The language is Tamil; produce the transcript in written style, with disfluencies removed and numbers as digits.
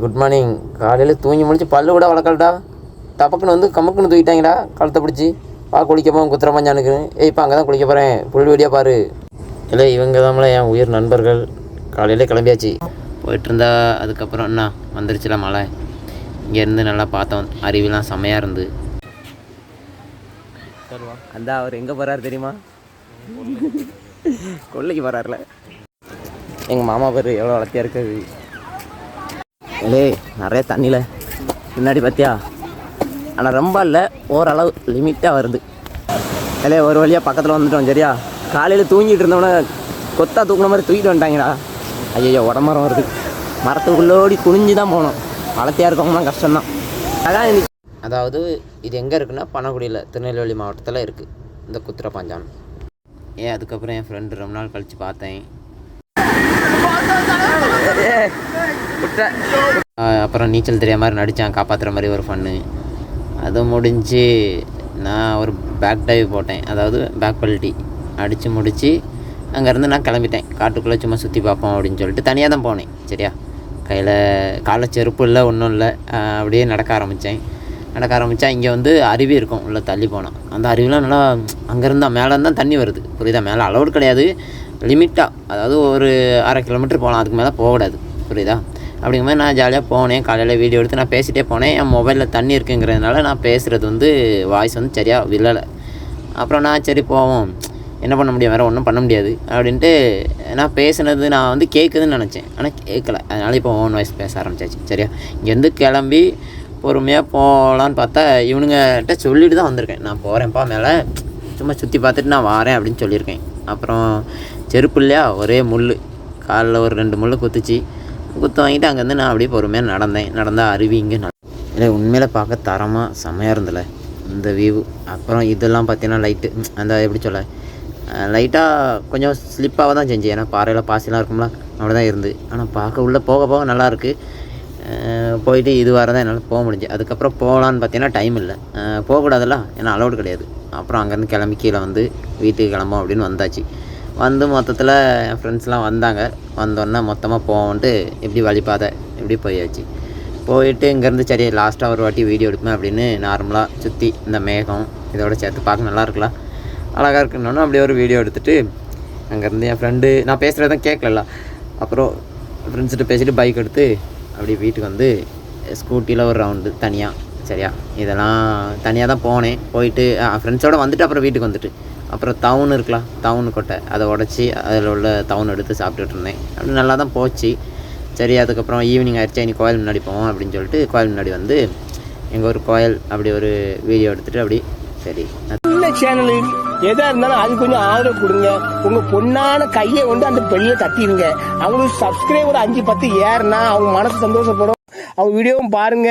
Good morning. காலையில் தூங்கி முடிச்சு பல்லு கூட வளர்க்கலடா. டப்பக்குன்னு வந்து கமுக்குன்னு தூக்கிட்டாங்கடா கழுத்தை பிடிச்சி. குளிக்கப்போ குத்துறமாஞ்சானுக்கு. இப்போ அங்கே தான் குளிக்க போகிறேன், புல் வீடியோ பாரு. இல்லை இவங்க தான் என் உயிர் நண்பர்கள். காலையில் கிளம்பியாச்சு, போயிட்டு இருந்தா. அதுக்கப்புறம் என்ன வந்துருச்சுல மழை. இங்கேருந்து நல்லா பார்த்தோம், அருவிலாம் செம்மையாக இருந்து. அந்த அவர் எங்கே போகிறாரு தெரியுமா? கொல்லைக்கு போகிறாருல. எங்கள் மாமா பேர் எவ்வளோ வளர்த்தியாக இருக்குது. இல்லை நிறைய தண்ணியில் முன்னாடி பார்த்தியா? ஆனால் ரொம்ப இல்லை, ஓரளவு லிமிட்டாக வருது. இல்லை ஒரு வழியாக பக்கத்தில் வந்துட்டோம். சரியா, காலையில் தூங்கிட்டு இருந்தோன்னே கொத்தா தூக்குன மாதிரி தூக்கிட்டு வந்துட்டாங்கடா. ஐயோ உடம்பரம் வருது. மரத்துக்குள்ளோடி குனிஞ்சு தான் போகணும். வளர்த்தியாக இருக்கவங்களாம் கஷ்டம்தான். அதான் அதாவது இது எங்கே இருக்குன்னா பனகுடியில், திருநெல்வேலி மாவட்டத்தில் இருக்குது இந்த குத்துறப்பாஞ்சான். அதுக்கப்புறம் என் ஃப்ரெண்டு ரொம்ப நாள் கழித்து பார்த்தேன். அப்புறம் நீச்சல் தெரியாத மாதிரி நடித்தான், காப்பாற்றுற மாதிரி ஒரு ஃபன்னு. அது முடிஞ்சு நான் ஒரு பேக் டைவ் போட்டேன், அதாவது பேக் பல்ட்டி அடித்து முடித்து அங்கேருந்து நான் கிளம்பிட்டேன். காட்டுக்குள்ளே சும்மா சுற்றி பார்ப்போம் அப்படின்னு சொல்லிட்டு தனியாக தான் போனேன். சரியா, காலை செருப்பு இல்லை, ஒன்றும் இல்லை. அப்படியே நடக்க ஆரம்பித்தா இங்கே வந்து அருவி இருக்கும் உள்ளே தள்ளி போனால். அந்த அருவிலாம் நல்லா அங்கேருந்தா மேலே தான் தண்ணி வருது. புரியுதா? மேலே அலௌடு கிடையாது, லிமிட்டாக. அதாவது ஒரு 1/2 கிலோமீட்டர் போகலாம், அதுக்கு மேலே போகக்கூடாது. புரியுதா? அப்படிங்கிற மாதிரி நான் ஜாலியாக போனேன். காலையில் வீடியோ எடுத்து நான் பேசிகிட்டே போனேன். என் மொபைலில் தண்ணி இருக்குங்கிறதுனால நான் பேசுகிறது வந்து வாய்ஸ் வந்து சரியாக விழலை. அப்புறம் நான் சரி போவோம், என்ன பண்ண முடியும், வேறு ஒன்றும் பண்ண முடியாது அப்படின்ட்டு நான் பேசுனது நான் வந்து கேட்குதுன்னு நினச்சேன், ஆனால் கேட்கல. அதனால் இப்போ ஓன் வாய்ஸ் பேச ஆரம்பிச்சாச்சு. சரியா, இங்கேருந்து கிளம்பி பொறுமையாக போகலான்னு பார்த்தா இவனுங்கிட்ட சொல்லிட்டு தான் வந்திருக்கேன். நான் போகிறேன்ப்பா மேலே, சும்மா சுற்றி பார்த்துட்டு நான் வரேன் அப்படின்னு சொல்லியிருக்கேன். அப்புறம் செருப்பு இல்லையா, ஒரே முள், காலில் ஒரு 2 முள் குத்துச்சு. குத்து வாங்கிட்டு அங்கேருந்து நான் அப்படியே பொறுமையாக நடந்தால் அருவி இங்கே இல்லை உண்மையில பார்க்க தரமாக செம்மையாக இருந்தல இந்த வியூ. அப்புறம் இதெல்லாம் பார்த்தீங்கன்னா லைட்டு, அந்த எப்படி சொல்ல, லைட்டாக கொஞ்சம் ஸ்லிப்பாக தான் செஞ்சு. ஏன்னா பாறையில் பாசிலாம் இருக்கும்ல, அப்படி தான் இருந்து. ஆனால் பார்க்க உள்ளே போக நல்லாயிருக்கு. போயிட்டு இது வர தான் என்னால் போக முடிஞ்சு. அதுக்கப்புறம் போகலான்னு பார்த்தீங்கன்னா டைம் இல்லை, போகக்கூடாதுல்ல, ஏன்னா அலௌடு கிடையாது. அப்புறம் அங்கேருந்து கிளம்பி கீழே வந்து வீட்டுக்கு கிளம்போம் அப்படின்னு வந்தாச்சு. வந்து மொத்தத்தில் என் ஃப்ரெண்ட்ஸ்லாம் வந்தாங்க. வந்தோடனே மொத்தமாக போவோன்ட்டு இப்படி வழிபாதை இப்படி போயாச்சு. போயிட்டு இங்கேருந்து சரி லாஸ்ட்டாக ஒரு வாட்டி வீடியோ எடுப்பேன் அப்படின்னு நார்மலாக சுற்றி இந்த மேகம் இதோட சேர்த்து பார்க்க நல்லா இருக்கலாம், அழகாக இருக்குன்னு அப்படியே ஒரு வீடியோ எடுத்துகிட்டு அங்கேருந்து என் ஃப்ரெண்டு நான் பேசுகிறதான் கேட்கல. அப்புறம் ஃப்ரெண்ட்ஸ்கிட்ட பேசிவிட்டு பைக் எடுத்து அப்படியே வீட்டுக்கு வந்து ஸ்கூட்டியில் ஒரு ரவுண்டு தனியாக. சரியா, இதெல்லாம் தனியாக தான் போனேன். போயிட்டு ஃப்ரெண்ட்ஸோடு வந்துட்டு அப்புறம் வீட்டுக்கு வந்துட்டு அப்புறம் தவுன் இருக்கலாம், தவுன் கொட்டை, அதை உடச்சி அதில் உள்ள தவுன் எடுத்து சாப்பிட்டுட்டு இருந்தேன். அப்படி நல்லா தான் போச்சு. சரி, அதுக்கப்புறம் ஈவினிங் ஆயிடுச்சா, இனி கோயில் முன்னாடி போவோம் அப்படின்னு சொல்லிட்டு கோயில் முன்னாடி வந்து எங்கள் ஒரு கோயில் அப்படி ஒரு வீடியோ எடுத்துகிட்டு அப்படி சரி. இந்த சேனலு எதா இருந்தாலும் அது கொஞ்சம் ஆதரவு கொடுங்க. உங்க பொண்ணான கையை கொண்டு அந்த பெல்ல தட்டிடுங்க. அவங்களுக்கு சப்ஸ்கிரைபர் 5-10 ஏறுனா அவங்க மனசு சந்தோஷப்படும். அவங்க வீடியோவும் பாருங்க.